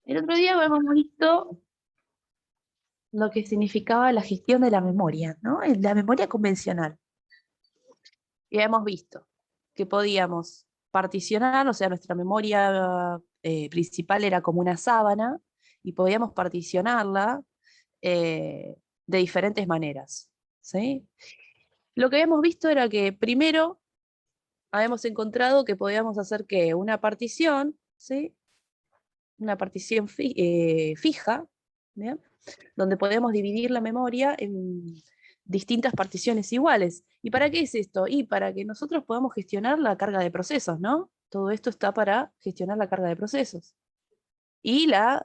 El otro día hemos visto lo que significaba la gestión de la memoria, ¿no? La memoria convencional. Y hemos visto que podíamos particionar, o sea, nuestra memoria principal era como una sábana y podíamos particionarla eh, de diferentes maneras, ¿sí? Lo que habíamos visto era que primero habíamos encontrado que podíamos hacer que una partición, ¿sí? Una partición fija, ¿bien? Donde podemos dividir la memoria en distintas particiones iguales. ¿Y para qué es esto? Y para que nosotros podamos gestionar la carga de procesos, ¿no? Todo esto está para gestionar la carga de procesos. Y la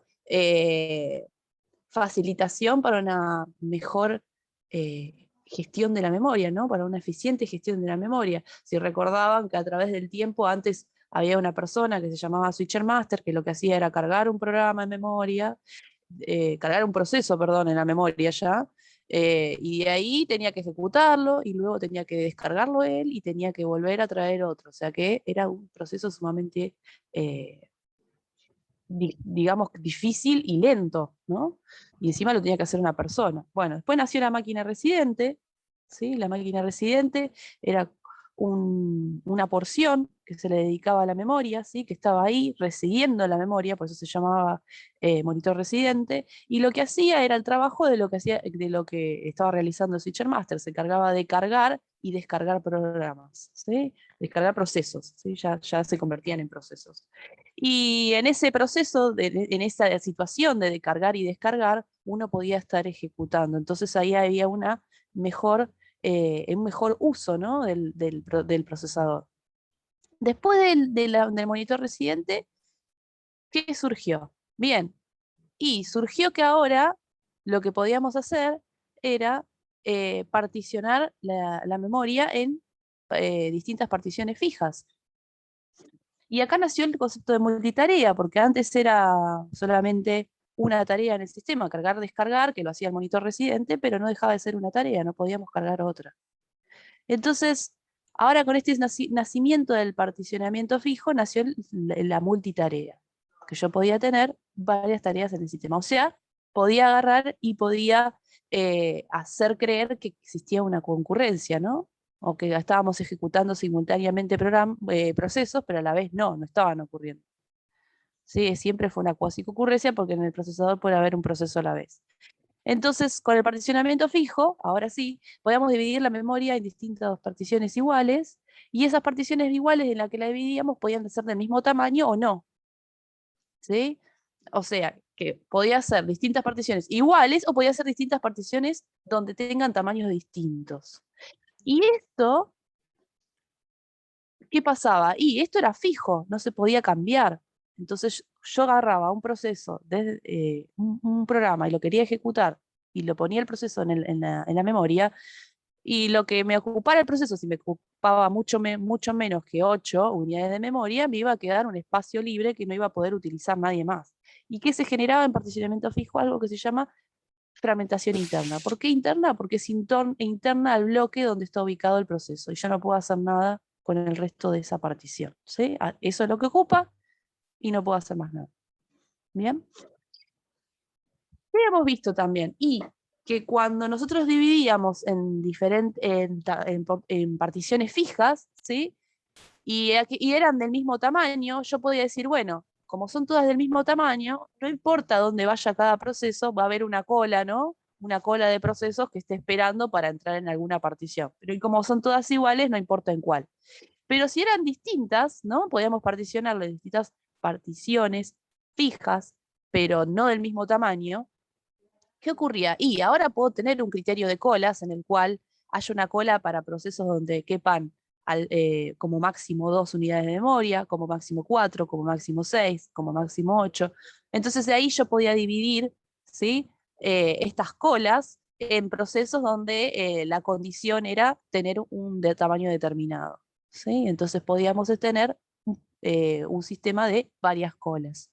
facilitación para una mejor gestión de la memoria, ¿no? Para una eficiente gestión de la memoria. Si recordaban que a través del tiempo antes había una persona que se llamaba Switcher Master, que lo que hacía era cargar un programa en memoria, cargar un proceso, perdón, en la memoria ya, y de ahí tenía que ejecutarlo y luego tenía que descargarlo él y tenía que volver a traer otro. O sea que era un proceso sumamente digamos, difícil y lento, ¿no? Y encima lo tenía que hacer una persona. Bueno, después nació la máquina residente, ¿sí? La máquina residente era una porción que se le dedicaba a la memoria, ¿sí? Que estaba ahí recibiendo la memoria, por eso se llamaba monitor residente, y lo que hacía era el trabajo de lo que estaba realizando el Switcher Master, se encargaba de cargar y descargar programas, ¿sí? Descargar procesos, ¿sí? Ya se convertían en procesos. Y en ese proceso, en esa situación de cargar y descargar, uno podía estar ejecutando. Entonces ahí había un mejor uso, ¿no? del procesador. Después del monitor residente, ¿qué surgió? Bien, y surgió que ahora lo que podíamos hacer era particionar la memoria en distintas particiones fijas. Y acá nació el concepto de multitarea, porque antes era solamente una tarea en el sistema, cargar, descargar, que lo hacía el monitor residente, pero no dejaba de ser una tarea, no podíamos cargar otra. Entonces, ahora con este nacimiento del particionamiento fijo, nació la multitarea, que yo podía tener varias tareas en el sistema. O sea, podía agarrar y podía hacer creer que existía una concurrencia, ¿no? O que estábamos ejecutando simultáneamente procesos, pero a la vez no estaban ocurriendo. Sí, siempre fue una cuasi concurrencia porque en el procesador puede haber un proceso a la vez. Entonces, con el particionamiento fijo, ahora sí, podíamos dividir la memoria en distintas particiones iguales, y esas particiones iguales en las que la dividíamos podían ser del mismo tamaño o no, ¿sí? O sea, que podía ser distintas particiones iguales o podía ser distintas particiones donde tengan tamaños distintos. Y esto, ¿qué pasaba? Y esto era fijo, no se podía cambiar. Entonces yo agarraba un proceso, un programa y lo quería ejecutar y lo ponía el proceso en la memoria y lo que me ocupara el proceso, si me ocupaba mucho menos que 8 unidades de memoria, me iba a quedar un espacio libre que no iba a poder utilizar nadie más. ¿Y qué se generaba en particionamiento fijo? Algo que se llama fragmentación interna. ¿Por qué interna? Porque es interna al bloque donde está ubicado el proceso y yo no puedo hacer nada con el resto de esa partición. ¿Sí? Eso es lo que ocupa y no puedo hacer más nada. ¿Bien? ¿Qué hemos visto también? Y que cuando nosotros dividíamos en particiones fijas, ¿sí? Y eran del mismo tamaño, yo podía decir, bueno, como son todas del mismo tamaño, no importa dónde vaya cada proceso, va a haber una cola, ¿no? Una cola de procesos que esté esperando para entrar en alguna partición. Pero y como son todas iguales, no importa en cuál. Pero si eran distintas, ¿no? Podíamos particionarle distintas particiones fijas, pero no del mismo tamaño. ¿Qué ocurría? Y ahora puedo tener un criterio de colas en el cual haya una cola para procesos donde quepan como máximo 2 unidades de memoria, como máximo 4, como máximo 6, como máximo 8. Entonces de ahí yo podía dividir, ¿sí? Estas colas en procesos donde la condición era tener un tamaño determinado, ¿sí? Entonces podíamos tener un sistema de varias colas.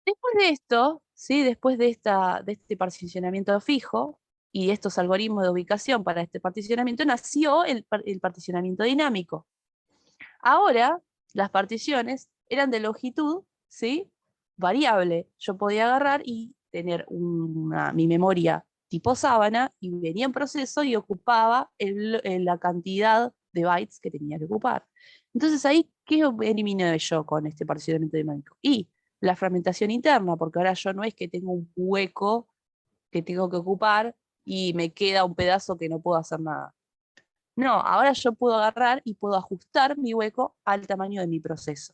Después de esto, ¿sí? Después de este particionamiento fijo y estos algoritmos de ubicación para este particionamiento, nació el particionamiento dinámico. Ahora, las particiones eran de longitud ¿sí? Variable. Yo podía agarrar y tener mi memoria tipo sábana y venía en proceso y ocupaba la cantidad de bytes que tenía que ocupar. Entonces ahí, ¿qué eliminé yo con este particionamiento dinámico? Y la fragmentación interna, porque ahora yo no es que tengo un hueco que tengo que ocupar y me queda un pedazo que no puedo hacer nada. No, ahora yo puedo agarrar y puedo ajustar mi hueco al tamaño de mi proceso.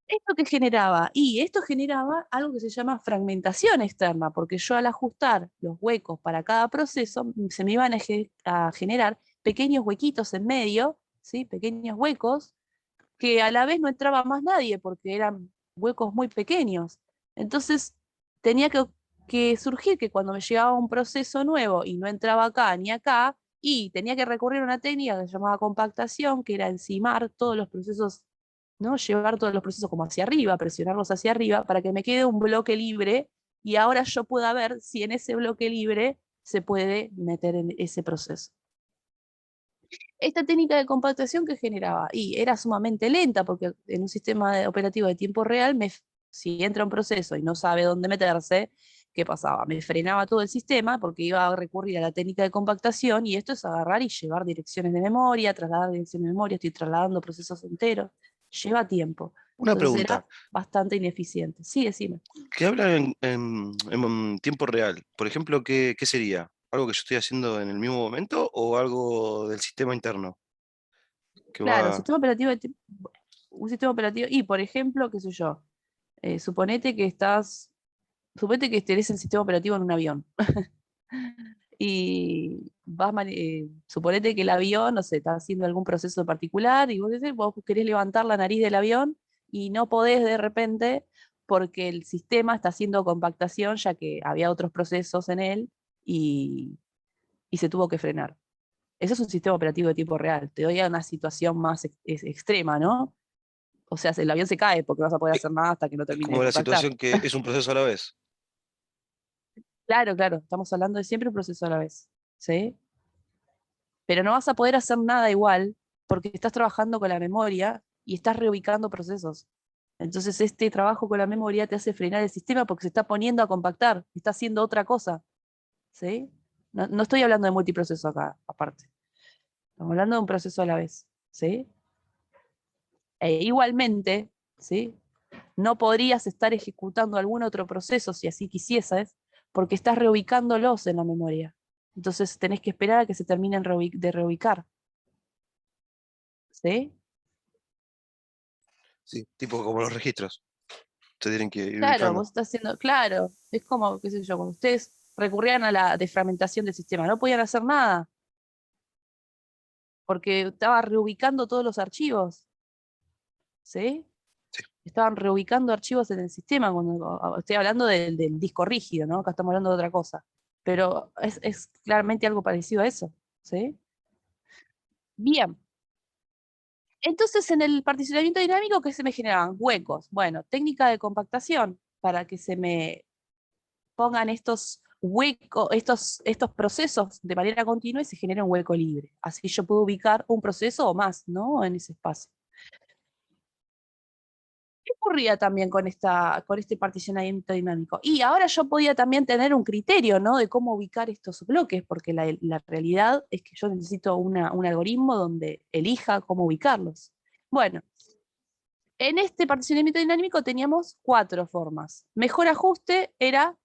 ¿Esto qué generaba? Y esto generaba algo que se llama fragmentación externa, porque yo al ajustar los huecos para cada proceso, se me iban a generar pequeños huequitos en medio, ¿sí? Pequeños huecos, que a la vez no entraba más nadie, porque eran huecos muy pequeños. Entonces, tenía que surgir que cuando me llegaba un proceso nuevo y no entraba acá ni acá, y tenía que recurrir a una técnica que se llamaba compactación, que era encimar todos los procesos, ¿no? Llevar todos los procesos como hacia arriba, presionarlos hacia arriba, para que me quede un bloque libre y ahora yo pueda ver si en ese bloque libre se puede meter en ese proceso. Esta técnica de compactación que generaba, y era sumamente lenta, porque en un sistema operativo de tiempo real, si entra un proceso y no sabe dónde meterse, ¿qué pasaba? Me frenaba todo el sistema porque iba a recurrir a la técnica de compactación, y esto es agarrar y llevar direcciones de memoria, trasladar direcciones de memoria, estoy trasladando procesos enteros, lleva tiempo. Una Entonces era pregunta, bastante ineficiente. Sí, decime. ¿qué habla en tiempo real? Por ejemplo, ¿qué sería? ¿Algo que yo estoy haciendo en el mismo momento o algo del sistema interno? Que Claro, va... sistema operativo un sistema operativo, y por ejemplo, qué sé yo, suponete que suponete que tenés el sistema operativo en un avión y suponete que el avión, no sé, está haciendo algún proceso particular y vos querés levantar la nariz del avión y no podés de repente porque el sistema está haciendo compactación ya que había otros procesos en él y, y se tuvo que frenar. Eso es un sistema operativo de tiempo real. Te doy a una situación más extrema, ¿no? O sea, el avión se cae porque no vas a poder Es hacer nada hasta que no es termine de como la compactar. situación que es un proceso a la vez. Claro, claro, estamos hablando de siempre un proceso a la vez, ¿sí? Pero no vas a poder hacer nada igual porque estás trabajando con la memoria y estás reubicando procesos. Entonces este trabajo con la memoria te hace frenar el sistema porque se está poniendo a compactar, está haciendo otra cosa, ¿sí? No estoy hablando de multiproceso acá, aparte. Estamos hablando de un proceso a la vez, ¿sí? Igualmente, ¿sí? No podrías estar ejecutando algún otro proceso si así quisieses, porque estás reubicándolos en la memoria. Entonces tenés que esperar a que se terminen de reubicar, ¿sí? Sí, tipo como los registros. Se tienen que ir Claro, ubicando. vos estás haciendo, claro, es como, qué sé yo, cuando ustedes recurrían a la desfragmentación del sistema, no podían hacer nada, porque estaba reubicando todos los archivos, ¿sí? Sí. Estaban reubicando archivos en el sistema, cuando estoy hablando del disco rígido, ¿no? Acá estamos hablando de otra cosa. Pero es claramente algo parecido a eso, ¿sí? Bien. Entonces, en el particionamiento dinámico, ¿qué se me generaban? Huecos. Bueno, técnica de compactación para que se me pongan estos huecos, estos procesos de manera continua y se genere un hueco libre. Así yo puedo ubicar un proceso o más, ¿no? En ese espacio. ¿Qué ocurría también con este particionamiento dinámico? Y ahora yo podía también tener un criterio, ¿no? De cómo ubicar estos bloques, porque la realidad es que yo necesito un algoritmo donde elija cómo ubicarlos. Bueno, en este particionamiento dinámico teníamos 4 formas. Mejor ajuste era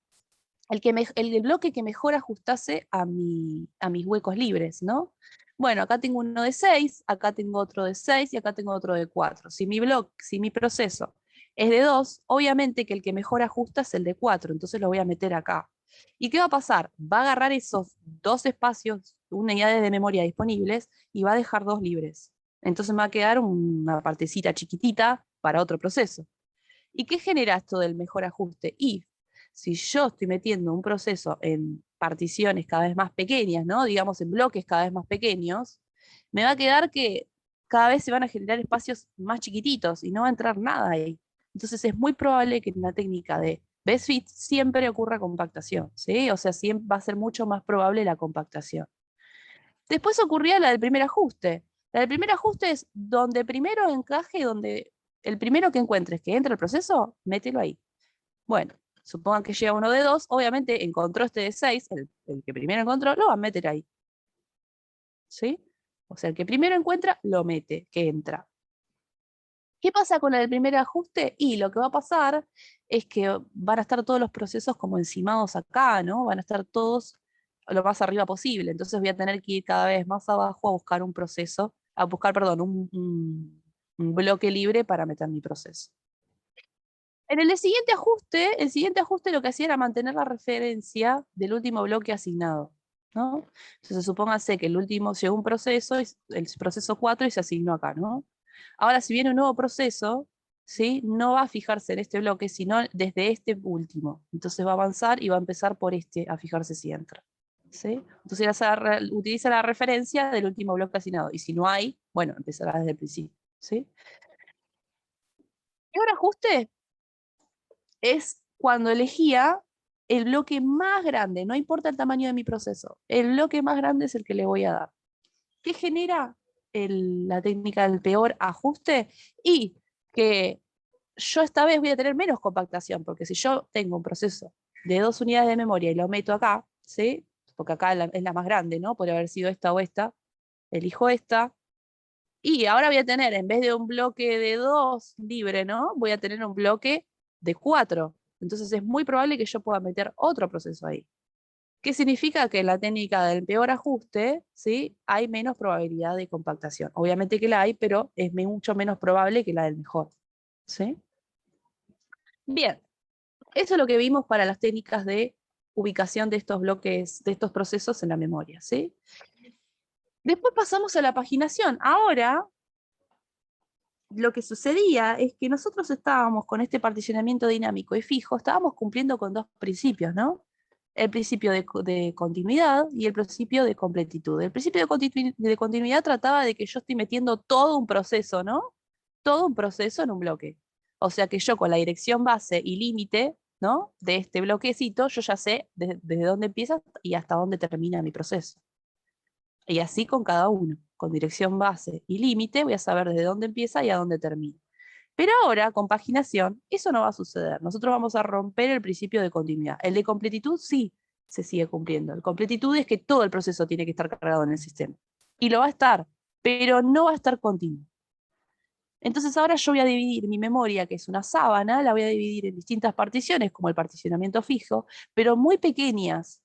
el bloque que mejor ajustase a mis huecos libres, ¿no? Bueno, acá tengo uno de 6, acá tengo otro de 6 y acá tengo otro de 4. Si mi proceso es de 2, obviamente que el que mejor ajusta es el de 4, entonces lo voy a meter acá. ¿Y qué va a pasar? Va a agarrar esos 2 espacios, unidades de memoria disponibles, y va a dejar 2 libres. Entonces me va a quedar una partecita chiquitita para otro proceso. ¿Y qué genera esto del mejor ajuste? Y si yo estoy metiendo un proceso en particiones cada vez más pequeñas, ¿no? Digamos en bloques cada vez más pequeños, me va a quedar que cada vez se van a generar espacios más chiquititos y no va a entrar nada ahí. Entonces es muy probable que en la técnica de best fit siempre ocurra compactación, ¿sí? O sea, siempre va a ser mucho más probable la compactación. Después ocurría la del primer ajuste. La del primer ajuste es donde primero encaje, donde El primero que encuentres que entra el proceso, mételo ahí. Bueno, supongan que llega uno de 2, obviamente encontró este de 6, el que primero encontró, lo va a meter ahí. ¿Sí? O sea, el que primero encuentra, lo mete, que entra. ¿Qué pasa con el primer ajuste? Y lo que va a pasar es que van a estar todos los procesos como encimados acá, ¿no? Van a estar todos lo más arriba posible. Entonces voy a tener que ir cada vez más abajo a buscar un proceso, a buscar, perdón, un bloque libre para meter mi proceso. En el siguiente ajuste lo que hacía era mantener la referencia del último bloque asignado, ¿no? Entonces supóngase que el último llegó un proceso, el proceso 4 y se asignó acá, ¿no? Ahora, si viene un nuevo proceso, ¿sí? No va a fijarse en este bloque, sino desde este último. Entonces va a avanzar y va a empezar por este, a fijarse si entra. ¿Sí? Entonces utiliza la referencia del último bloque asignado. Y si no hay, bueno, empezará desde el principio. ¿Sí? Y ahora ajuste es cuando elegía el bloque más grande, no importa el tamaño de mi proceso, el bloque más grande es el que le voy a dar. ¿Qué genera la técnica del peor ajuste? Y que yo esta vez voy a tener menos compactación, porque si yo tengo un proceso de 2 unidades de memoria y lo meto acá, ¿sí? Porque acá es la más grande, ¿no? Podría haber sido esta o esta, elijo esta, y ahora voy a tener, en vez de un bloque de 2 libre, ¿no? Voy a tener un bloque de 4. Entonces es muy probable que yo pueda meter otro proceso ahí. ¿Qué significa? Que en la técnica del peor ajuste, ¿sí? Hay menos probabilidad de compactación. Obviamente que la hay, pero es mucho menos probable que la del mejor. ¿Sí? Bien, eso es lo que vimos para las técnicas de ubicación de estos bloques, de estos procesos en la memoria. ¿Sí? Después pasamos a la paginación. Ahora, lo que sucedía es que nosotros estábamos con este particionamiento dinámico y fijo, estábamos cumpliendo con 2 principios, ¿no? El principio de continuidad y el principio de completitud. El principio de continuidad trataba de que yo estoy metiendo todo un proceso, ¿no? Todo un proceso en un bloque. O sea que yo con la dirección base y límite, ¿no? De este bloquecito, yo ya sé desde dónde empieza y hasta dónde termina mi proceso. Y así con cada uno. Con dirección base y límite voy a saber desde dónde empieza y a dónde termina. Pero ahora, con paginación, eso no va a suceder. Nosotros vamos a romper el principio de continuidad. El de completitud sí se sigue cumpliendo. El completitud es que todo el proceso tiene que estar cargado en el sistema. Y lo va a estar, pero no va a estar continuo. Entonces ahora yo voy a dividir mi memoria, que es una sábana, la voy a dividir en distintas particiones, como el particionamiento fijo, pero muy pequeñas,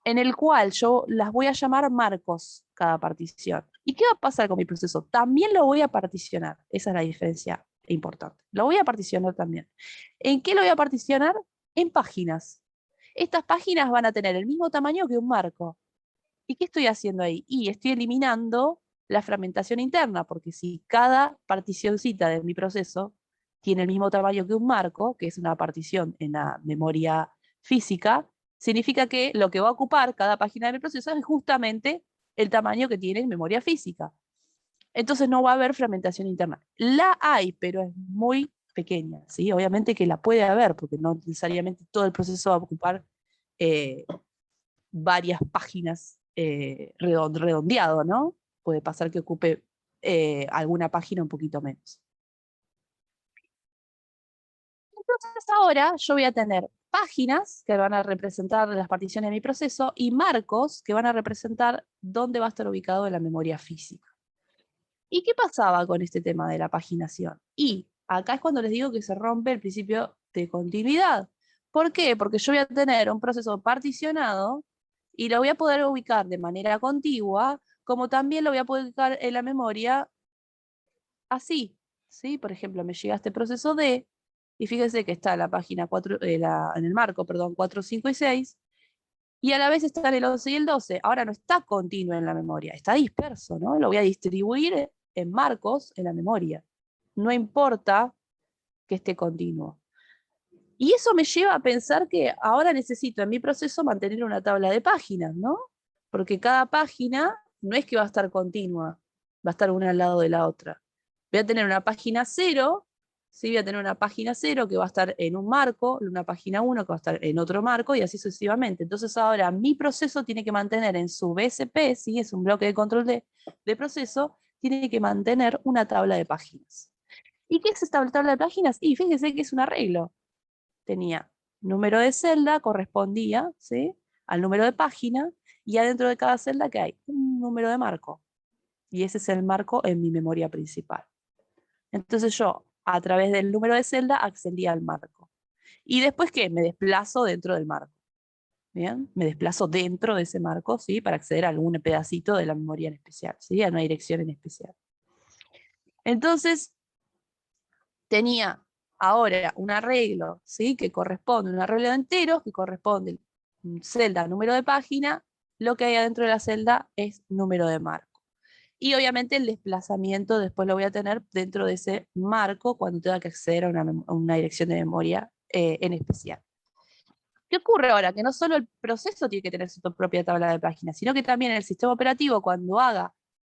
en el cual yo las voy a llamar marcos cada partición. ¿Y qué va a pasar con mi proceso? También lo voy a particionar. Esa es la diferencia importante. Lo voy a particionar también. ¿En qué lo voy a particionar? En páginas. Estas páginas van a tener el mismo tamaño que un marco. ¿Y qué estoy haciendo ahí? Y estoy eliminando la fragmentación interna, porque si cada particioncita de mi proceso tiene el mismo tamaño que un marco, que es una partición en la memoria física, significa que lo que va a ocupar cada página de mi proceso es justamente el tamaño que tiene en memoria física. Entonces no va a haber fragmentación interna. La hay, pero es muy pequeña, ¿sí? Obviamente que la puede haber, porque no necesariamente todo el proceso va a ocupar varias páginas redondeado, ¿no? Puede pasar que ocupe alguna página un poquito menos. Entonces ahora yo voy a tener páginas que van a representar las particiones de mi proceso y marcos que van a representar dónde va a estar ubicado en la memoria física. ¿Y qué pasaba con este tema de la paginación? Y acá es cuando les digo que se rompe el principio de continuidad. ¿Por qué? Porque yo voy a tener un proceso particionado y lo voy a poder ubicar de manera contigua, como también lo voy a poder ubicar en la memoria así. ¿Sí? Por ejemplo, me llega este proceso D, y fíjense que está en la página 4, en el marco, perdón, 4, 5 y 6, y a la vez está en el 11 y el 12. Ahora no está continuo en la memoria, está disperso, ¿no? Lo voy a distribuir en marcos en la memoria. No importa que esté continuo. Y eso me lleva a pensar que ahora necesito en mi proceso mantener una tabla de páginas, ¿no? Porque cada página no es que va a estar continua, va a estar una al lado de la otra. Voy a tener una página 0, ¿sí? Voy a tener una página 0 que va a estar en un marco, una página 1 que va a estar en otro marco y así sucesivamente. Entonces ahora mi proceso tiene que mantener en su BSP, ¿sí? Es un bloque de control de proceso, tiene que mantener una tabla de páginas. ¿Y qué es esta tabla de páginas? Y fíjense que es un arreglo. Tenía número de celda, correspondía, ¿sí?, al número de página, y adentro de cada celda que hay un número de marco. Y ese es el marco en mi memoria principal. Entonces yo, a través del número de celda, accedía al marco. ¿Y después qué? Me desplazo dentro del marco. ¿Bien? Me desplazo dentro de ese marco, ¿sí?, para acceder a algún pedacito de la memoria en especial, ¿sí?, a una dirección en especial. Entonces, tenía ahora un arreglo, ¿sí?, que corresponde, un arreglo de enteros, que corresponde celda, número de página, lo que hay adentro de la celda es número de marco. Y obviamente el desplazamiento después lo voy a tener dentro de ese marco cuando tenga que acceder a una dirección de memoria en especial. ¿Qué ocurre ahora? Que no solo el proceso tiene que tener su propia tabla de páginas, sino que también el sistema operativo cuando haga,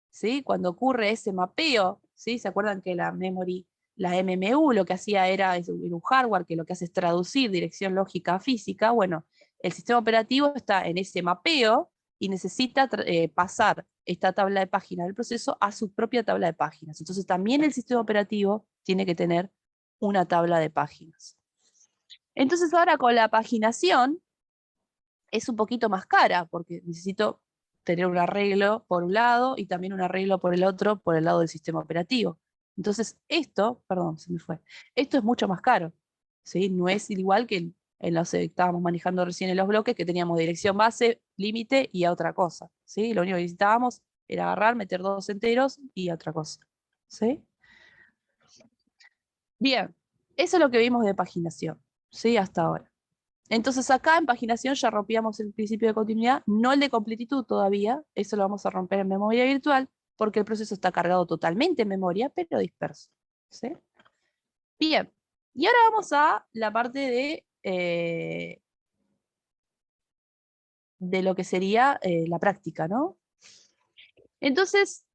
¿sí?, cuando ocurre ese mapeo, ¿sí?, ¿se acuerdan que la memory, la MMU, lo que hacía era un hardware que lo que hace es traducir dirección lógica a física? Bueno, el sistema operativo está en ese mapeo y necesita pasar esta tabla de páginas del proceso a su propia tabla de páginas. Entonces también el sistema operativo tiene que tener una tabla de páginas. Entonces ahora con la paginación es un poquito más cara, porque necesito tener un arreglo por un lado y también un arreglo por el otro, por el lado del sistema operativo. Entonces esto, perdón, se me fue, esto es mucho más caro, ¿sí? No es igual que en los que estábamos manejando recién en los bloques, que teníamos dirección base, límite y a otra cosa, ¿sí? Lo único que necesitábamos era agarrar, meter dos enteros y a otra cosa, ¿sí? Bien, eso es lo que vimos de paginación, ¿sí?, hasta ahora. Entonces acá en paginación ya rompíamos el principio de continuidad, no el de completitud todavía, eso lo vamos a romper en memoria virtual, porque el proceso está cargado totalmente en memoria, pero disperso, ¿sí? Bien, y ahora vamos a la parte de lo que sería la práctica, ¿no? Entonces,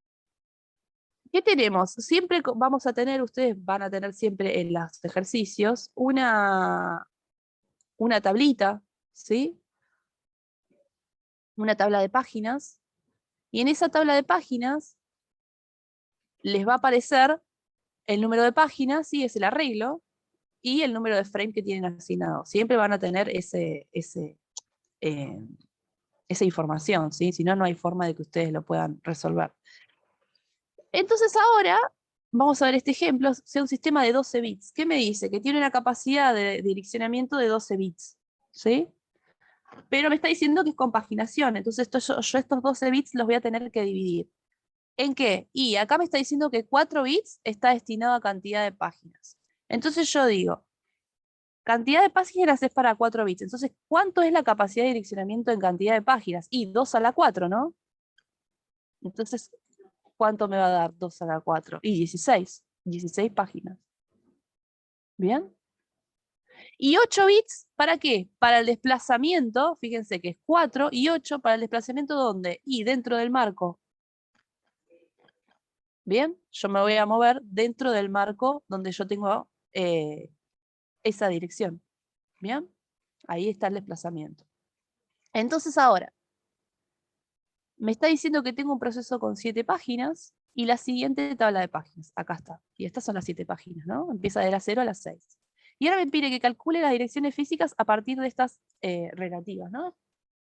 ¿qué tenemos? Siempre vamos a tener, ustedes van a tener siempre en los ejercicios una tablita, ¿sí?, una tabla de páginas, y en esa tabla de páginas les va a aparecer el número de páginas, sí, es el arreglo, y el número de frame que tienen asignado. Siempre van a tener esa información, ¿sí? Si no, no hay forma de que ustedes lo puedan resolver. Entonces ahora vamos a ver este ejemplo, sea un sistema de 12 bits. ¿Qué me dice? Que tiene una capacidad de direccionamiento de 12 bits, ¿sí? Pero me está diciendo que es compaginación, entonces yo estos 12 bits los voy a tener que dividir. ¿En qué? Y acá me está diciendo que 4 bits está destinado a cantidad de páginas. Entonces yo digo, cantidad de páginas es para 4 bits. Entonces, ¿cuánto es la capacidad de direccionamiento en cantidad de páginas? Y 2 a la 4, ¿no? Entonces, ¿cuánto me va a dar 2 a la 4? Y 16. 16 páginas. ¿Bien? Y 8 bits, ¿para qué? Para el desplazamiento, fíjense que es 4 y 8 para el desplazamiento ¿dónde? Y dentro del marco. Bien, yo me voy a mover dentro del marco donde yo tengo esa dirección. Bien, ahí está el desplazamiento. Entonces ahora, me está diciendo que tengo un proceso con 7 páginas y la siguiente tabla de páginas. Acá está. Y estas son las 7 páginas, ¿no? Empieza de la 0 a la 6. Y ahora me pide que calcule las direcciones físicas a partir de estas relativas, ¿no?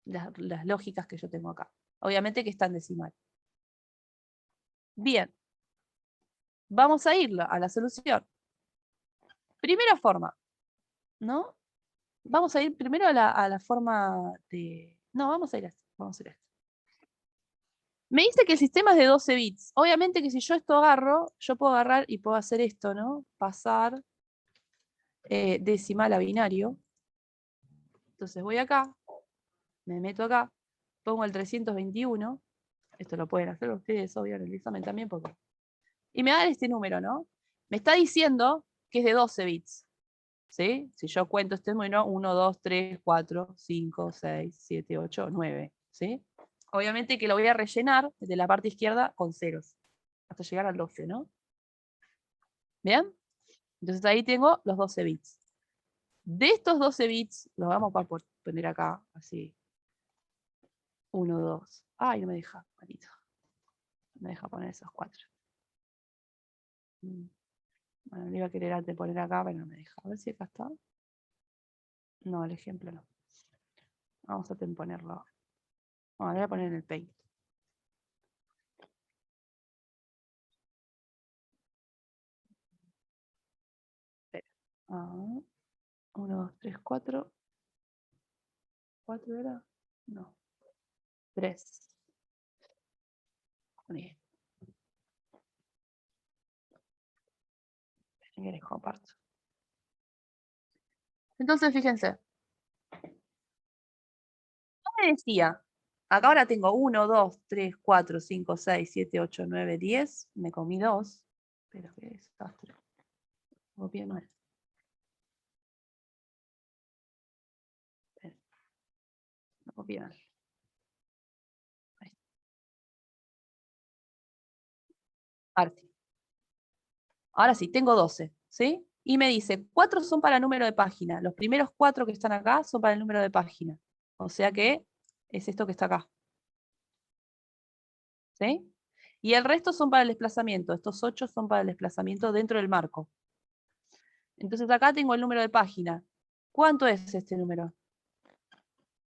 Las lógicas que yo tengo acá. Obviamente que está en decimal. Bien. Vamos a ir a la solución. Primera forma, ¿no? Vamos a ir primero a la forma de... No, vamos a ir a esto. Vamos a ir a esto. Me dice que el sistema es de 12 bits. Obviamente que si yo esto agarro, yo puedo agarrar y puedo hacer esto, ¿no? Pasar decimal a binario. Entonces voy acá, me meto acá, pongo el 321. Esto lo pueden hacer ustedes, obvio, en el examen también. Y me da este número, ¿no? Me está diciendo que es de 12 bits. ¿Sí? Si yo cuento este número, 1, 2, 3, 4, 5, 6, 7, 8, 9. ¿Sí? Obviamente que lo voy a rellenar de la parte izquierda con ceros, hasta llegar al 12, ¿no? ¿Bien? Entonces ahí tengo los 12 bits. De estos 12 bits, los vamos a poner acá, así. 1, 2. Ay, no me deja, manito. No me deja poner esos 4. Bueno, le iba a querer antes poner acá, pero no me deja. A ver si acá está. No, el ejemplo no. Vamos a ponerlo. Bueno, le voy a poner en el Paint. Ah, 1, 2, 3, 4. ¿4 era? No. 3. Bien. Les comparto. Entonces, fíjense. Me decía, acá ahora tengo 1, 2, 3, 4, 5, 6, 7, 8, 9, 10. Me comí 2. Pero qué desastre. Copié mal. No copié mal. Ahora sí, tengo 12, ¿sí? Y me dice, 4 son para el número de página. Los primeros 4 que están acá son para el número de página. O sea que es esto que está acá. ¿Sí? Y el resto son para el desplazamiento. Estos 8 son para el desplazamiento dentro del marco. Entonces acá tengo el número de página. ¿Cuánto es este número?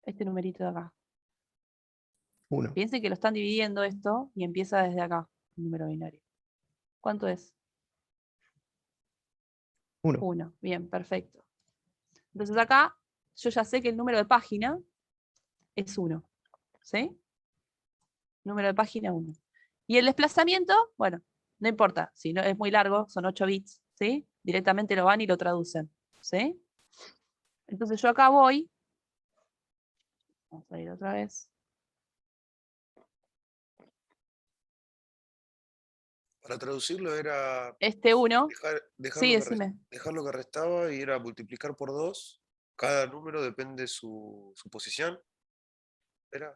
Este numerito de acá. 1. Piensen que lo están dividiendo esto y empieza desde acá, el número binario. ¿Cuánto es? 1. 1. Bien, perfecto. Entonces acá yo ya sé que el número de página es 1. ¿Sí? Número de página 1. Y el desplazamiento, bueno, no importa, si no es muy largo, son 8 bits, ¿sí? Directamente lo van y lo traducen, ¿sí? Entonces yo acá voy, vamos a ir otra vez. Para traducirlo era Este 1, dejar sí, decime. lo que restaba y era multiplicar por 2. Cada número depende de su posición. ¿Era?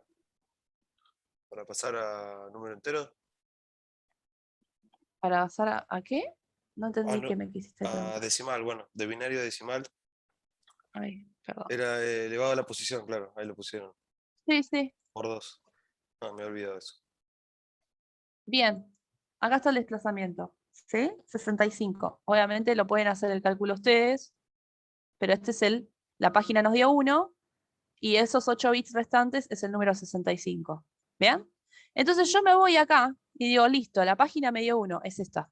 Para pasar a número entero. ¿Para pasar a qué? No entendí No, qué me quisiste preguntar. a decimal, bueno, de binario a decimal. Ay, perdón. Era elevado a la posición, claro, ahí lo pusieron. Sí, sí. Por 2. No, me he olvidado eso. Bien. Acá está el desplazamiento, ¿sí? 65. Obviamente lo pueden hacer el cálculo ustedes, pero este es la página nos dio 1, y esos 8 bits restantes es el número 65. ¿Bien? Entonces yo me voy acá y digo, listo, la página me dio 1, es esta.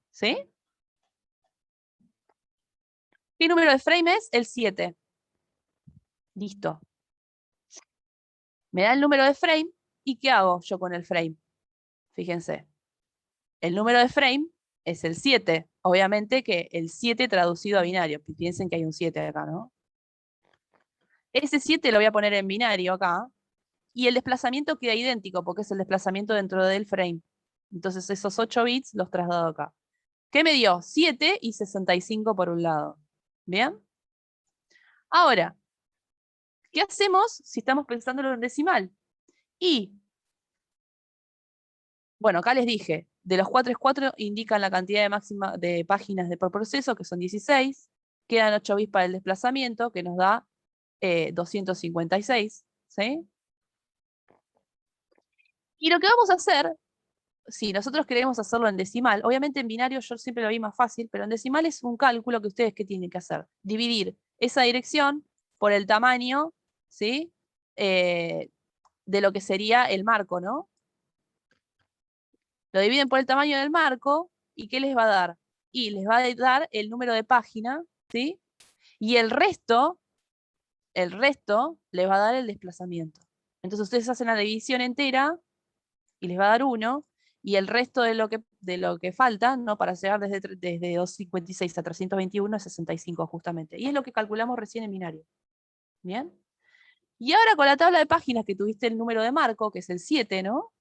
¿Sí? ¿Qué número de frame es? El 7. Listo. Me da el número de frame, ¿y qué hago yo con el frame? Fíjense. El número de frame es el 7. Obviamente que el 7 traducido a binario. Piensen que hay un 7 acá, ¿no? Ese 7 lo voy a poner en binario acá. Y el desplazamiento queda idéntico, porque es el desplazamiento dentro del frame. Entonces esos 8 bits los traslado acá. ¿Qué me dio? 7 y 65 por un lado. ¿Bien? Ahora, ¿qué hacemos si estamos pensándolo en decimal? Y, bueno, acá les dije, de los 4 es 4 indican la cantidad de máxima de páginas por proceso, que son 16. Quedan 8 bits para el desplazamiento, que nos da 256. ¿Sí? Y lo que vamos a hacer, si nosotros queremos hacerlo en decimal, obviamente en binario yo siempre lo vi más fácil, pero en decimal es un cálculo que ustedes ¿qué tienen que hacer? Dividir esa dirección por el tamaño, ¿sí? De lo que sería el marco, ¿no? Lo dividen por el tamaño del marco, ¿y qué les va a dar? Y les va a dar el número de página, ¿sí? Y el resto les va a dar el desplazamiento. Entonces ustedes hacen la división entera y les va a dar 1, y el resto de lo que falta, ¿no? Para llegar desde 256 a 321 es 65 justamente. Y es lo que calculamos recién en binario. ¿Bien? Y ahora con la tabla de páginas que tuviste el número de marco, que es el 7, ¿no?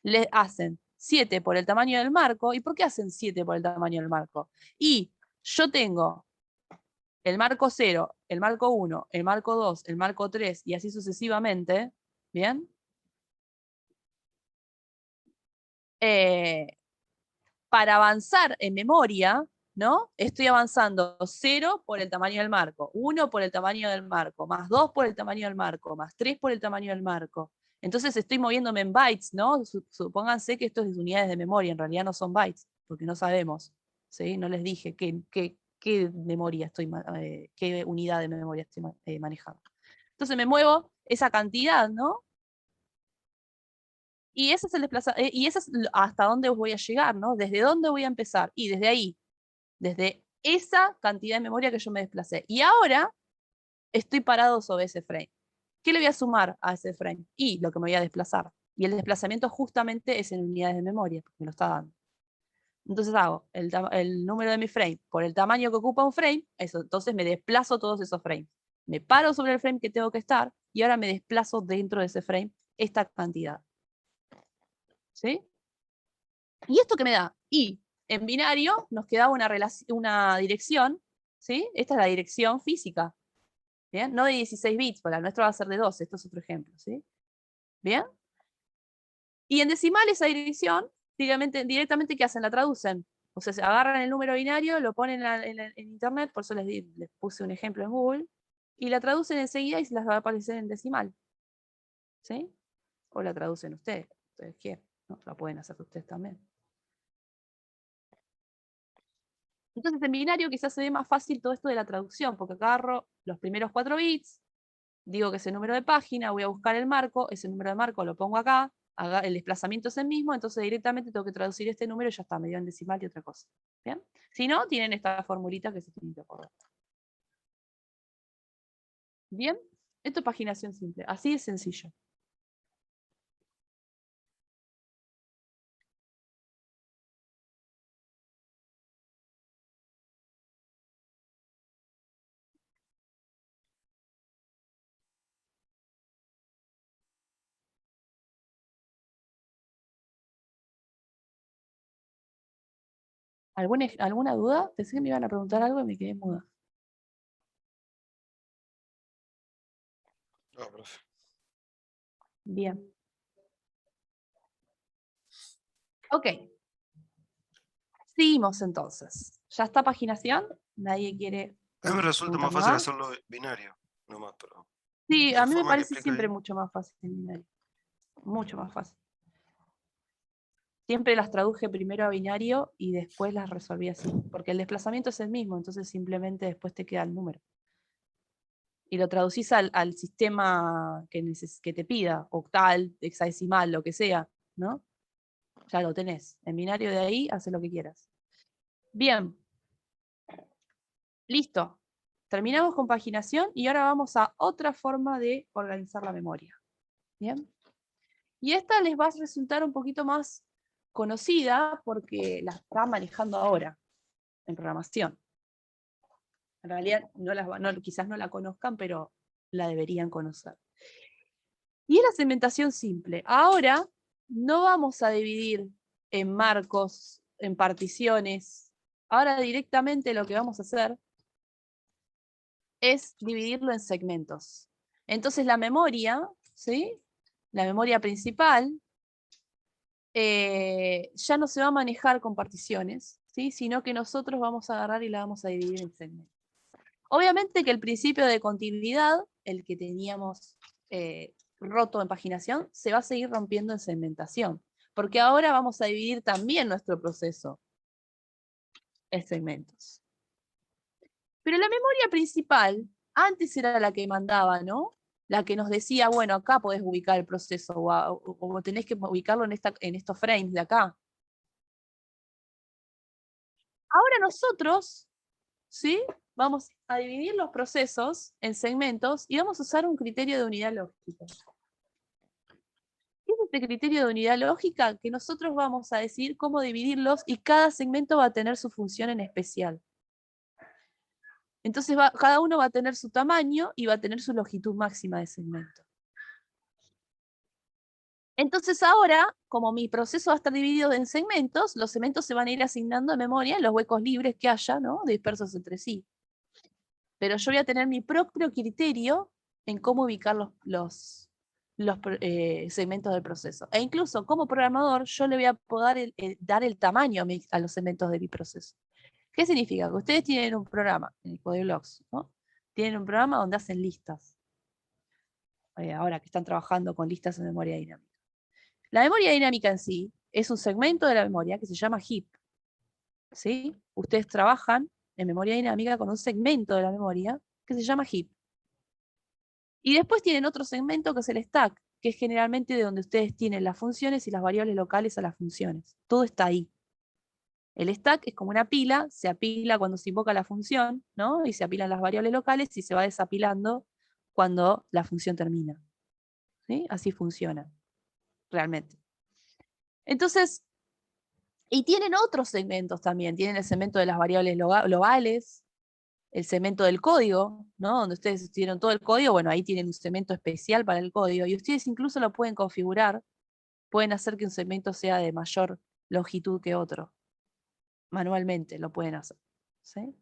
Le hacen 7 por el tamaño del marco. ¿Y por qué hacen 7 por el tamaño del marco? Y yo tengo el marco 0, el marco 1, el marco 2, el marco 3 y así sucesivamente. ¿Bien? Para avanzar en memoria, ¿no? Estoy avanzando 0 por el tamaño del marco, 1 por el tamaño del marco, más 2 por el tamaño del marco, más 3 por el tamaño del marco. Entonces estoy moviéndome en bytes, ¿no? Supónganse que esto es unidades de memoria, en realidad no son bytes. porque no sabemos, ¿sí? No les dije qué memoria qué unidad de memoria estoy manejando. Entonces me muevo esa cantidad, ¿no? Y ese es el y ese es hasta dónde voy a llegar, ¿no? ¿Desde dónde voy a empezar? Y desde ahí, desde esa cantidad de memoria que yo me desplacé. Y ahora estoy parado sobre ese frame. ¿Qué le voy a sumar a ese frame? Y lo que me voy a desplazar. Y el desplazamiento justamente es en unidades de memoria, porque me lo está dando. Entonces hago el número de mi frame por el tamaño que ocupa un frame, eso, entonces me desplazo todos esos frames. Me paro sobre el frame que tengo que estar y ahora me desplazo dentro de ese frame esta cantidad. ¿Sí? ¿Y esto qué me da? Y en binario nos quedaba una dirección, ¿sí? Esta es la dirección física. ¿Bien? No de 16 bits, porque la nuestra va a ser de 12, esto es otro ejemplo, ¿sí? ¿Bien? Y en decimal esa dirección, directamente ¿qué hacen? La traducen. O sea, se agarran el número binario, lo ponen en internet, por eso les puse un ejemplo en Google, y la traducen enseguida y se las va a aparecer en decimal. ¿Sí? O la traducen ustedes quieren, ¿no? La pueden hacer ustedes también. Entonces en binario quizás se ve más fácil todo esto de la traducción, porque agarro los primeros 4 bits, digo que es el número de página, voy a buscar el marco, ese número de marco lo pongo acá, el desplazamiento es el mismo, entonces directamente tengo que traducir este número y ya está, me dio en decimal y otra cosa. ¿Bien? Si no, tienen esta formulita que se tienen que acordar. ¿Bien? Esto es paginación simple, así de sencillo. ¿Alguna duda? Pensé que me iban a preguntar algo y me quedé muda. No, profe. Bien. Ok. Seguimos entonces. ¿Ya está paginación? ¿Nadie quiere A mí me resulta más preguntar fácil nada? hacerlo binario, nomás, pero Sí, de a la mí me forma que parece explica siempre ahí. mucho más fácil en binario. Mucho más fácil. Siempre las traduje primero a binario y después las resolví así, porque el desplazamiento es el mismo, entonces simplemente después te queda el número. Y lo traducís al sistema que te pida, octal, hexadecimal, lo que sea, ¿no? Ya lo tenés. En binario de ahí, haces lo que quieras. Bien. Listo. Terminamos con paginación y ahora vamos a otra forma de organizar la memoria. Bien. Y esta les va a resultar un poquito más conocida porque la está manejando ahora en programación. En realidad quizás no la conozcan, pero la deberían conocer. Y es la segmentación simple. Ahora no vamos a dividir en marcos, en particiones. Ahora directamente lo que vamos a hacer es dividirlo en segmentos. Entonces la memoria, ¿sí? La memoria principal, ya no se va a manejar con particiones, ¿sí? Sino que nosotros vamos a agarrar y la vamos a dividir en segmentos. Obviamente que el principio de continuidad, el que teníamos roto en paginación, se va a seguir rompiendo en segmentación, porque ahora vamos a dividir también nuestro proceso en segmentos. Pero la memoria principal, antes era la que mandaba, ¿no? La que nos decía, bueno, acá podés ubicar el proceso, o tenés que ubicarlo en estos frames de acá. Ahora nosotros, ¿sí? Vamos a dividir los procesos en segmentos y vamos a usar un criterio de unidad lógica. ¿Qué es este criterio de unidad lógica? Que nosotros vamos a decir cómo dividirlos y cada segmento va a tener su función en especial. Entonces cada uno va a tener su tamaño y va a tener su longitud máxima de segmento. Entonces ahora, como mi proceso va a estar dividido en segmentos, los segmentos se van a ir asignando a memoria en los huecos libres que haya, ¿no? Dispersos entre sí. Pero yo voy a tener mi propio criterio en cómo ubicar los segmentos del proceso. E incluso como programador, yo le voy a poder dar el tamaño a los segmentos de mi proceso. ¿Qué significa? Que ustedes tienen un programa, en el Codeblogs, ¿no? Tienen un programa donde hacen listas. Ahora que están trabajando con listas en memoria dinámica. La memoria dinámica en sí es un segmento de la memoria que se llama heap. ¿sí? Ustedes trabajan en memoria dinámica con un segmento de la memoria que se llama heap. Y después tienen otro segmento que es el stack, que es generalmente de donde ustedes tienen las funciones y las variables locales a las funciones. Todo está ahí. El stack es como una pila, se apila cuando se invoca la función, ¿no? Y se apilan las variables locales y se va desapilando cuando la función termina. ¿Sí? Así funciona, realmente. Entonces, y tienen otros segmentos también. Tienen el segmento de las variables globales, el segmento del código, ¿no? Donde ustedes tienen todo el código, bueno, ahí tienen un segmento especial para el código. Y ustedes incluso lo pueden configurar, pueden hacer que un segmento sea de mayor longitud que otro. Manualmente lo pueden hacer. ¿Sí?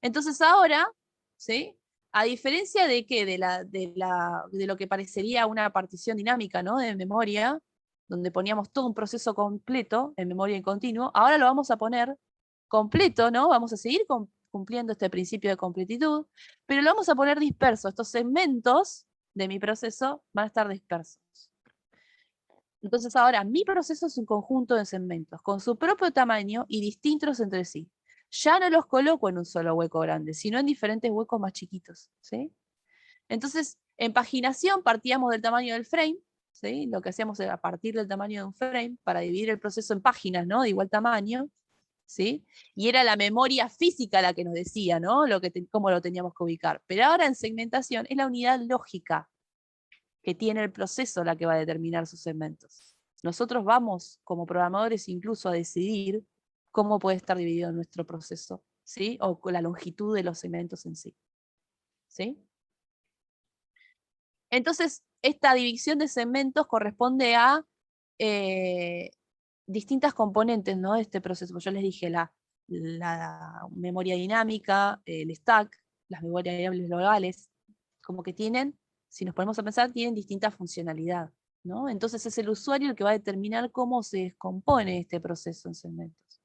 Entonces ahora, ¿sí? A diferencia de que de lo que parecería una partición dinámica, ¿no? De memoria, donde poníamos todo un proceso completo en memoria en continuo, ahora lo vamos a poner completo, ¿no? Vamos a seguir cumpliendo este principio de completitud, pero lo vamos a poner disperso. Estos segmentos de mi proceso van a estar dispersos. Entonces ahora mi proceso es un conjunto de segmentos con su propio tamaño y distintos entre sí. Ya no los coloco en un solo hueco grande, sino en diferentes huecos más chiquitos, ¿sí? Entonces, en paginación partíamos del tamaño del frame, ¿sí? Lo que hacíamos era partir del tamaño de un frame para dividir el proceso en páginas, ¿no? De igual tamaño, ¿sí? Y era la memoria física la que nos decía, ¿no? Cómo lo teníamos que ubicar. Pero ahora en segmentación es la unidad lógica que tiene el proceso la que va a determinar sus segmentos. Nosotros vamos, como programadores, incluso a decidir cómo puede estar dividido nuestro proceso, ¿sí? O con la longitud de los segmentos en sí. ¿Sí? Entonces, esta división de segmentos corresponde a distintas componentes, ¿no? De este proceso. Yo les dije la memoria dinámica, el stack, las memorias variables globales, como que tienen, si nos ponemos a pensar, tienen distinta funcionalidad, ¿no? Entonces es el usuario el que va a determinar cómo se descompone este proceso en segmentos.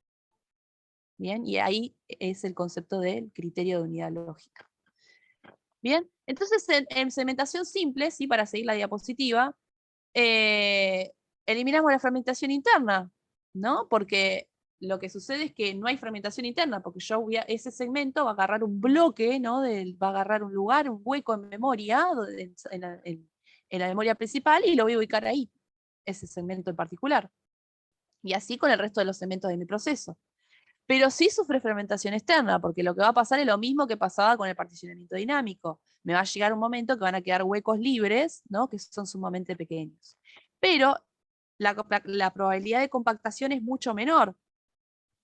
Bien, y ahí es el concepto del criterio de unidad lógica. Bien, entonces en segmentación simple, ¿sí? Para seguir la diapositiva, eliminamos la fragmentación interna, ¿no? Porque lo que sucede es que no hay fragmentación interna, porque ese segmento va a agarrar un bloque, ¿no? Va a agarrar un lugar, un hueco en memoria, en la memoria principal, y lo voy a ubicar ahí, ese segmento en particular. Y así con el resto de los segmentos de mi proceso. Pero sí sufre fragmentación externa, porque lo que va a pasar es lo mismo que pasaba con el particionamiento dinámico. Me va a llegar un momento que van a quedar huecos libres, ¿no? Que son sumamente pequeños. Pero la probabilidad de compactación es mucho menor.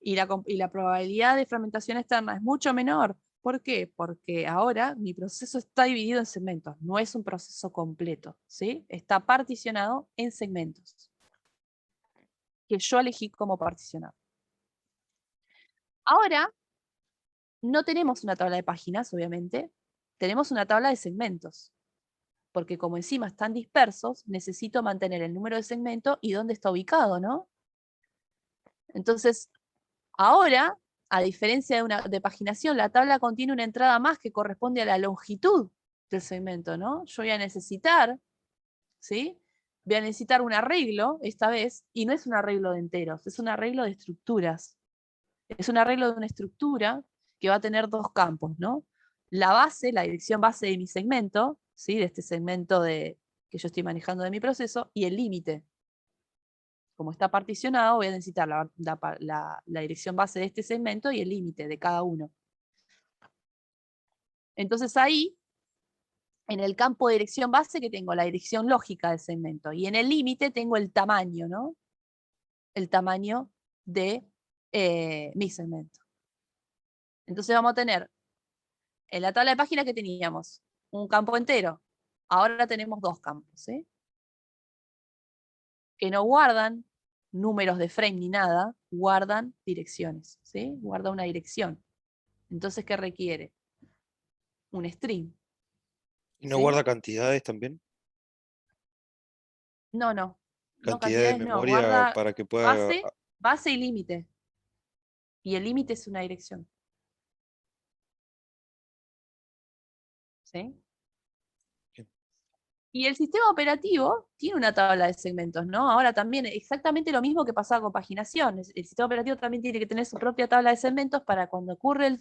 Y la probabilidad de fragmentación externa es mucho menor. ¿Por qué? Porque ahora mi proceso está dividido en segmentos, no es un proceso completo, ¿sí? Está particionado en segmentos que yo elegí como particionado. Ahora, no tenemos una tabla de páginas, obviamente, tenemos una tabla de segmentos, porque como encima están dispersos, necesito mantener el número de segmento y dónde está ubicado, ¿no? Entonces, ahora, a diferencia de paginación, la tabla contiene una entrada más que corresponde a la longitud del segmento, ¿no? Yo voy a necesitar, ¿sí? Voy a necesitar un arreglo, esta vez, y no es un arreglo de enteros, es un arreglo de estructuras. Es un arreglo de una estructura que va a tener dos campos, ¿no? La base, la dirección base de mi segmento, ¿sí? De este segmento que yo estoy manejando de mi proceso, y el límite. Como está particionado, voy a necesitar la dirección base de este segmento y el límite de cada uno. Entonces ahí, en el campo de dirección base, que tengo la dirección lógica del segmento, y en el límite tengo el tamaño, ¿no? El tamaño de mi segmento. Entonces vamos a tener en la tabla de páginas que teníamos un campo entero. Ahora tenemos dos campos, ¿sí? Que no guardan números de frame ni nada, guardan direcciones, ¿sí? Guarda una dirección. Entonces, ¿qué requiere? Un string. ¿Y no ¿Sí? guarda cantidades también? No, Cantidad de cantidades no, memoria guarda para que pueda... base y límite. Y el límite es una dirección. ¿Sí? Y el sistema operativo tiene una tabla de segmentos, ¿no? Ahora también exactamente lo mismo que pasaba con paginación. El sistema operativo también tiene que tener su propia tabla de segmentos para cuando ocurre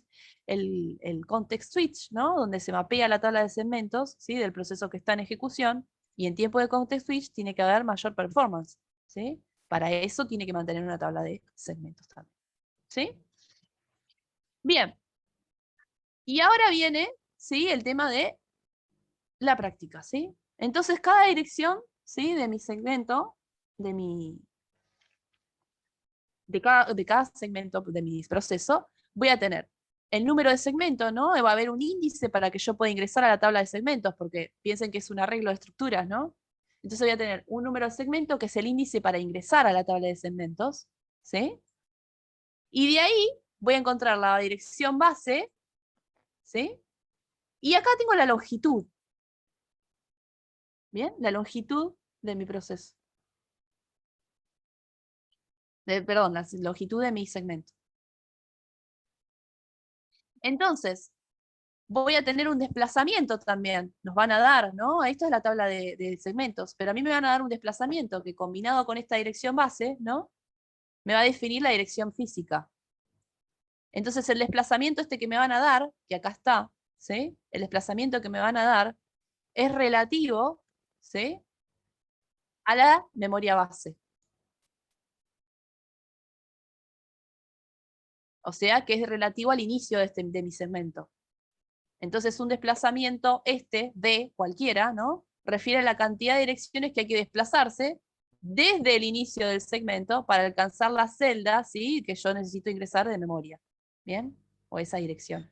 el context switch, ¿no? Donde se mapea la tabla de segmentos, ¿sí? Del proceso que está en ejecución, y en tiempo de context switch tiene que haber mayor performance, ¿sí? Para eso tiene que mantener una tabla de segmentos también, ¿sí? Bien. Y ahora viene, ¿sí? El tema de la práctica, ¿sí? Entonces, cada dirección, ¿sí? De mi segmento, de cada segmento de mi proceso, voy a tener el número de segmentos, ¿no? Va a haber un índice para que yo pueda ingresar a la tabla de segmentos, porque piensen que es un arreglo de estructuras, ¿no? Entonces voy a tener un número de segmento que es el índice para ingresar a la tabla de segmentos, ¿sí? Y de ahí voy a encontrar la dirección base, ¿sí? Y acá tengo la longitud, ¿bien? La longitud de mi proceso. Perdón, la longitud de mi segmento. Entonces, voy a tener un desplazamiento también. Nos van a dar, ¿no? Esto es la tabla de segmentos, pero a mí me van a dar un desplazamiento que combinado con esta dirección base, ¿no? Me va a definir la dirección física. Entonces, el desplazamiento este que me van a dar, que acá está, ¿sí? El desplazamiento que me van a dar es relativo, ¿sí? A la memoria base. O sea, que es relativo al inicio de mi segmento. Entonces, un desplazamiento de cualquiera, ¿no? Refiere a la cantidad de direcciones que hay que desplazarse desde el inicio del segmento para alcanzar la celda, ¿sí? Que yo necesito ingresar de memoria. ¿Bien? O esa dirección.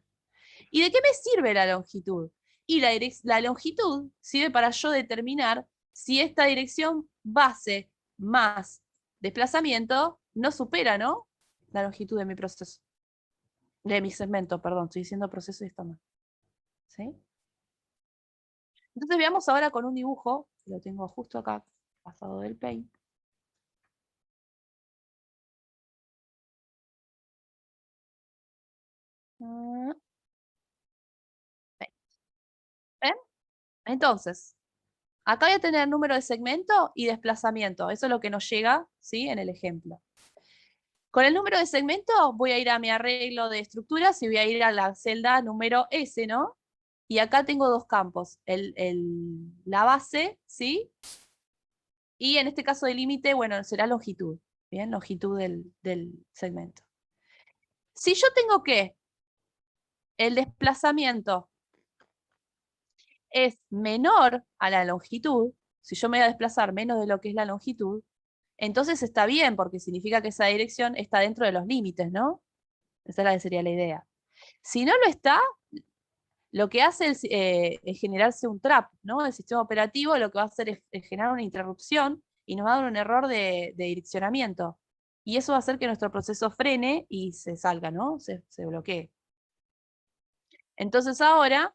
¿Y de qué me sirve la longitud? Y la longitud sirve para yo determinar si esta dirección base más desplazamiento no supera, ¿no? La longitud de mi proceso. De mi segmento, perdón, estoy diciendo proceso y está mal. ¿Sí? Entonces veamos ahora con un dibujo, que lo tengo justo acá, pasado del Paint. ¿Ven? Entonces, acá voy a tener número de segmento y desplazamiento. Eso es lo que nos llega, ¿sí? En el ejemplo. Con el número de segmento voy a ir a mi arreglo de estructuras y voy a ir a la celda número S, ¿no? Y acá tengo dos campos, la base, ¿sí? Y en este caso de límite, bueno, será longitud, ¿bien? Longitud del segmento. Si yo tengo que el desplazamiento es menor a la longitud, si yo me voy a desplazar menos de lo que es la longitud, entonces está bien, porque significa que esa dirección está dentro de los límites, ¿no? Esa sería la idea. Si no lo está, lo que hace es generarse un trap, ¿no? El sistema operativo lo que va a hacer es generar una interrupción y nos va a dar un error de direccionamiento. Y eso va a hacer que nuestro proceso frene y se salga, ¿no? Se bloquee. Entonces ahora,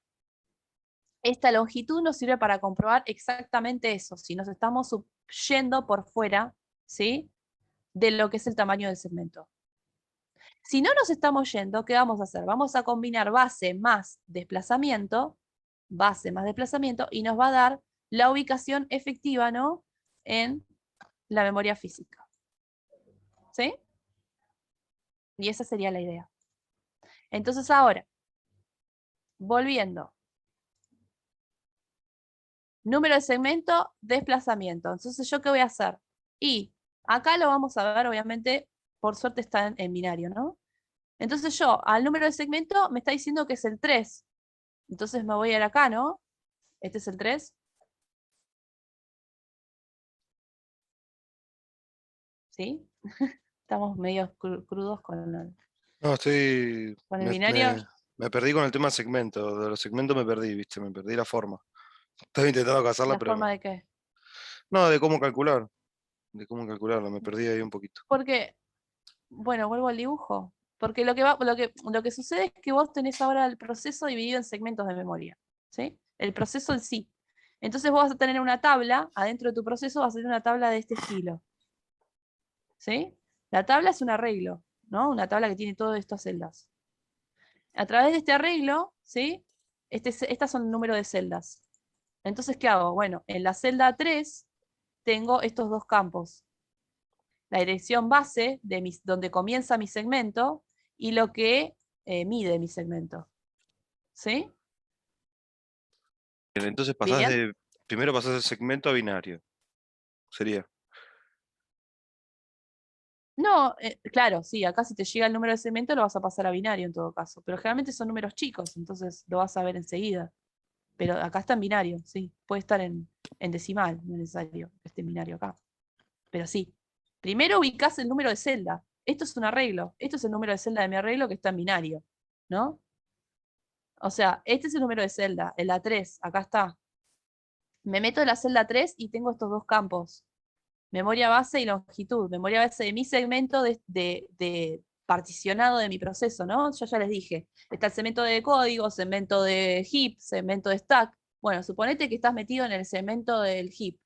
esta longitud nos sirve para comprobar exactamente eso, si nos estamos yendo por fuera, ¿sí? De lo que es el tamaño del segmento. Si no nos estamos yendo, ¿qué vamos a hacer? Vamos a combinar base más desplazamiento, y nos va a dar la ubicación efectiva, ¿no? En la memoria física. ¿Sí? Y esa sería la idea. Entonces ahora, volviendo. Número de segmento, desplazamiento. Entonces, ¿yo qué voy a hacer? Y acá lo vamos a ver, obviamente, por suerte está en binario, ¿no? Entonces yo, al número de segmento, me está diciendo que es el 3. Entonces me voy a ir acá, ¿no? Este es el 3. ¿Sí? Estamos medio crudos No, estoy. con el Me, binario. me perdí con el tema segmento. De los segmentos me perdí, ¿viste? Me perdí la forma. Estaba intentando casarla, ¿La pero forma de qué? no, de cómo calcular. De cómo calcularla, me perdí ahí un poquito. Porque, bueno, vuelvo al dibujo. Porque lo que sucede es que vos tenés ahora el proceso dividido en segmentos de memoria. ¿Sí? El proceso en sí. Entonces vos vas a tener una tabla, adentro de tu proceso vas a tener una tabla de este estilo. ¿Sí? La tabla es un arreglo, ¿no? Una tabla que tiene todas estas celdas. A través de este arreglo, ¿sí? Estas son el número de celdas. Entonces, ¿qué hago? Bueno, en la celda 3 tengo estos dos campos. La dirección base donde comienza mi segmento y lo que mide mi segmento. ¿Sí? Bien, entonces ¿Bien? primero pasás del segmento a binario. Sería. No, claro, sí, acá si te llega el número de segmento lo vas a pasar a binario en todo caso, pero generalmente son números chicos, entonces lo vas a ver enseguida. Pero acá está en binario, sí, puede estar en decimal, no es necesario que esté en binario acá. Pero sí, primero ubicás el número de celda. Esto es un arreglo, esto es el número de celda de mi arreglo que está en binario, ¿no? O sea, este es el número de celda, el A3, acá está. Me meto en la celda 3 y tengo estos dos campos. Memoria base y longitud. Memoria base de mi segmento de particionado de mi proceso, ¿no? Yo ya les dije, está el segmento de código, segmento de heap, segmento de stack. Bueno, suponete que estás metido en el segmento del heap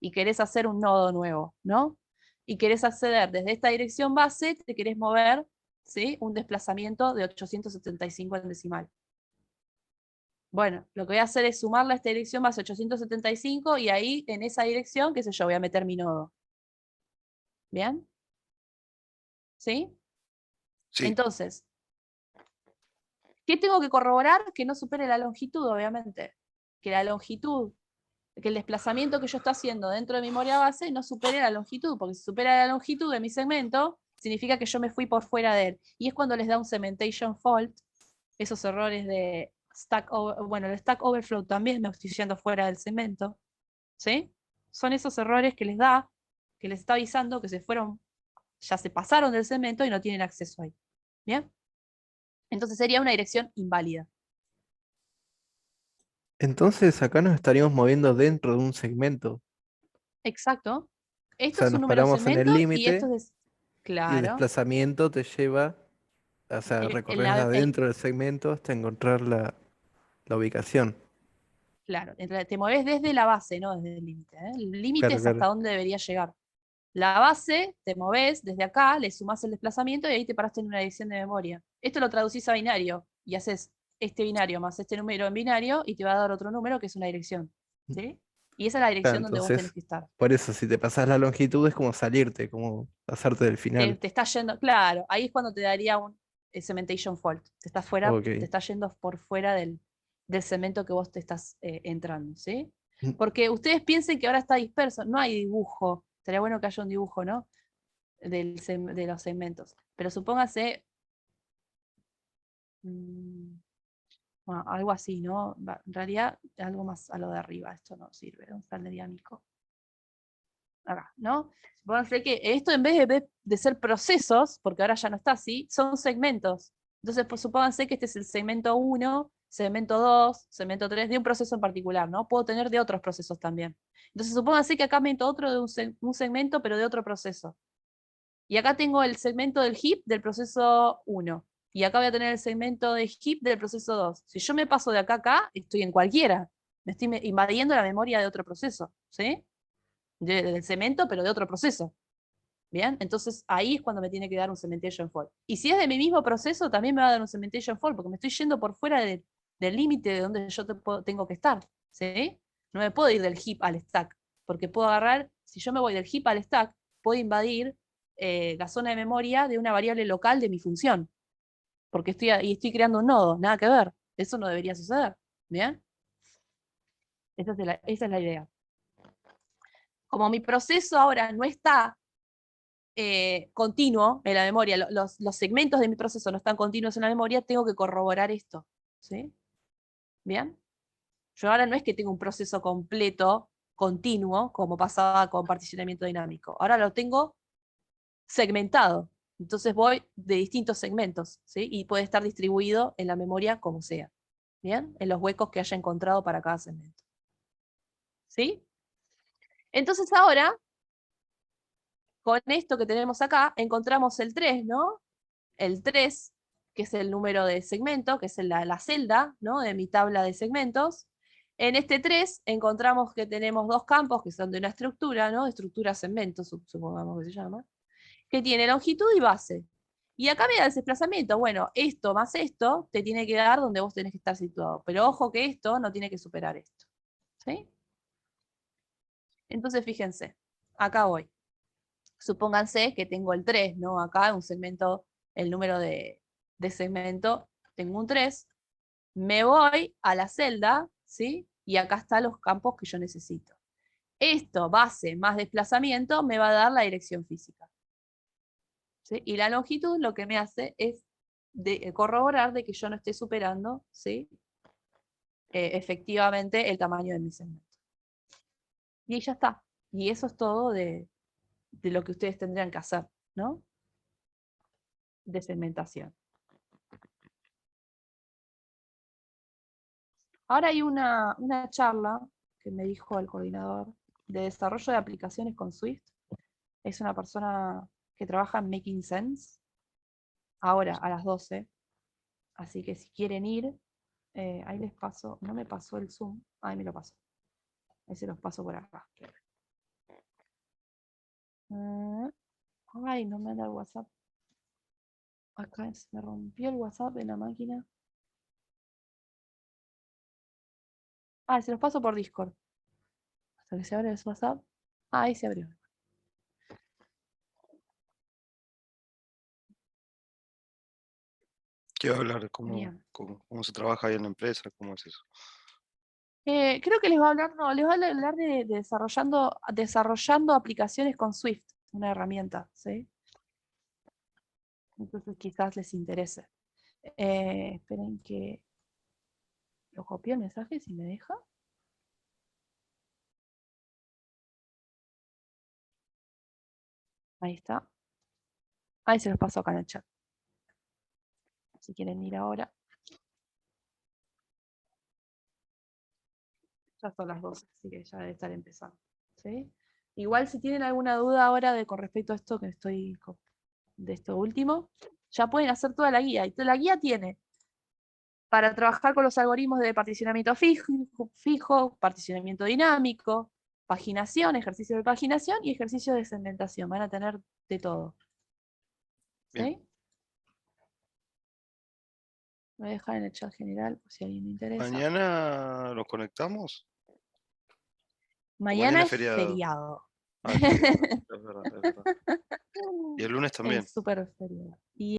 y querés hacer un nodo nuevo, ¿no? Y querés acceder desde esta dirección base, te querés mover, ¿sí? Un desplazamiento de 875 en decimal. Bueno, lo que voy a hacer es sumarle a esta dirección base 875 y ahí en esa dirección, qué sé yo, voy a meter mi nodo. ¿Bien? ¿Sí? Sí. Entonces, ¿qué tengo que corroborar? Que no supere la longitud, obviamente. Que la longitud, que el desplazamiento que yo estoy haciendo dentro de mi memoria base no supere la longitud, porque si supera la longitud de mi segmento, significa que yo me fui por fuera de él. Y es cuando les da un segmentation fault, esos errores de bueno, el stack overflow también me estoy yendo fuera del segmento. ¿Sí? Son esos errores que les da, que les está avisando que se fueron, ya se pasaron del segmento y no tienen acceso ahí. ¿Bien? Entonces sería una dirección inválida. Entonces acá nos estaríamos moviendo dentro de un segmento. Exacto. O Esto sea, es un nos número de paramos en el segmento y esto límite es... y el Claro. desplazamiento te lleva, o sea, recorres adentro del segmento hasta encontrar la ubicación. Claro, te mueves desde la base, no desde el límite. ¿Eh? El límite Claro, es hasta claro. dónde debería llegar. La base, te moves desde acá, le sumás el desplazamiento y ahí te paraste en una dirección de memoria. Esto lo traducís a binario y haces este binario más este número en binario y te va a dar otro número que es una dirección. ¿Sí? Y esa es la Claro, dirección donde vos tenés entonces, que estar. por eso, si te pasas la longitud es como salirte, como pasarte del final. Te está yendo, claro, ahí es cuando te daría un cementation fault. Te estás fuera, te Ok. estás yendo por fuera del cemento que vos te estás entrando, ¿sí? Porque ustedes piensen que ahora está disperso, no hay dibujo. Sería bueno que haya un dibujo, ¿no? De los segmentos. Pero supóngase bueno, algo así, ¿no? En realidad, algo más a lo de arriba. Esto no sirve. ¿Dónde está el dinámico? Acá, ¿no? Supónganse que esto en vez de ser procesos, porque ahora ya no está así, son segmentos. Entonces, pues, supónganse que este es el segmento 1, segmento 2, segmento 3 de un proceso en particular, ¿no? Puedo tener de otros procesos también. Entonces, supónganse que acá meto otro de un segmento, pero de otro proceso. Y acá tengo el segmento del heap del proceso 1. Y acá voy a tener el segmento de heap del proceso 2. Si yo me paso de acá a acá, estoy en cualquiera. Me estoy invadiendo la memoria de otro proceso, ¿sí? Del segmento, pero de otro proceso. ¿Bien? Entonces ahí es cuando me tiene que dar un cementation fault. Y si es de mi mismo proceso, también me va a dar un cementation fault, porque me estoy yendo por fuera del límite de donde yo tengo que estar. ¿Sí? No me puedo ir del heap al stack, porque puedo agarrar, si yo me voy del heap al stack, puedo invadir la zona de memoria de una variable local de mi función, porque estoy creando un nodo, nada que ver. Eso no debería suceder. ¿Bien? Esa es la idea. Como mi proceso ahora no está continuo en la memoria, los segmentos de mi proceso no están continuos en la memoria, tengo que corroborar esto. ¿Sí? ¿Bien? Yo ahora no es que tengo un proceso completo, continuo, como pasaba con particionamiento dinámico. Ahora lo tengo segmentado. Entonces voy de distintos segmentos, ¿sí? Y puede estar distribuido en la memoria como sea. ¿Bien? En los huecos que haya encontrado para cada segmento. ¿Sí? Entonces ahora, con esto que tenemos acá, encontramos el 3, ¿no? El 3, que es el número de segmento, que es la celda, ¿no? De mi tabla de segmentos. En este 3 encontramos que tenemos dos campos que son de una estructura, ¿no? Estructura segmento, supongamos que se llama, que tiene longitud y base. Y acá me da el desplazamiento. Bueno, esto más esto te tiene que dar donde vos tenés que estar situado. Pero ojo que esto no tiene que superar esto. ¿Sí? Entonces, fíjense, acá voy. Supónganse que tengo el 3, ¿no? Acá un segmento, el número de segmento, tengo un 3. Me voy a la celda, ¿sí? Y acá están los campos que yo necesito. Esto, base más desplazamiento, me va a dar la dirección física. ¿Sí? Y la longitud lo que me hace es corroborar de que yo no esté superando, ¿sí? Efectivamente el tamaño de mi segmento. Y ya está. Y eso es todo de lo que ustedes tendrían que hacer, ¿no? De segmentación. Ahora hay una charla que me dijo el coordinador de desarrollo de aplicaciones con Swift. Es una persona que trabaja en Making Sense, ahora a las 12. Así que si quieren ir, ahí les paso, no me pasó el Zoom, ahí me lo pasó. Ahí se los paso por acá. Ay, no me da el WhatsApp. Acá se me rompió el WhatsApp en la máquina. Ah, se los paso por Discord. Hasta que se abre el WhatsApp. Ah, ahí se abrió. ¿Qué va a hablar? Bien. ¿Cómo se trabaja ahí en la empresa? ¿Cómo es eso? Creo que les va a hablar, no, les va a hablar de desarrollando aplicaciones con Swift, una herramienta, ¿sí? Entonces quizás les interese. Esperen que lo copié el mensaje si me deja. Ahí está. Ahí se los paso acá en el chat. Si quieren ir ahora. Ya son las 12, así que ya debe estar empezando. ¿Sí? Igual si tienen alguna duda ahora con respecto a esto que estoy de esto último, ya pueden hacer toda la guía. Y la guía tiene para trabajar con los algoritmos de particionamiento fijo, particionamiento dinámico, paginación, ejercicio de paginación y ejercicio de segmentación. Van a tener de todo. ¿Sí? Voy a dejar en el chat general por si a alguien le interesa. ¿Mañana nos conectamos? Mañana es es feriado. Ah, es feriado, es verdad, es verdad. Y el lunes también. Es súper feriado. Y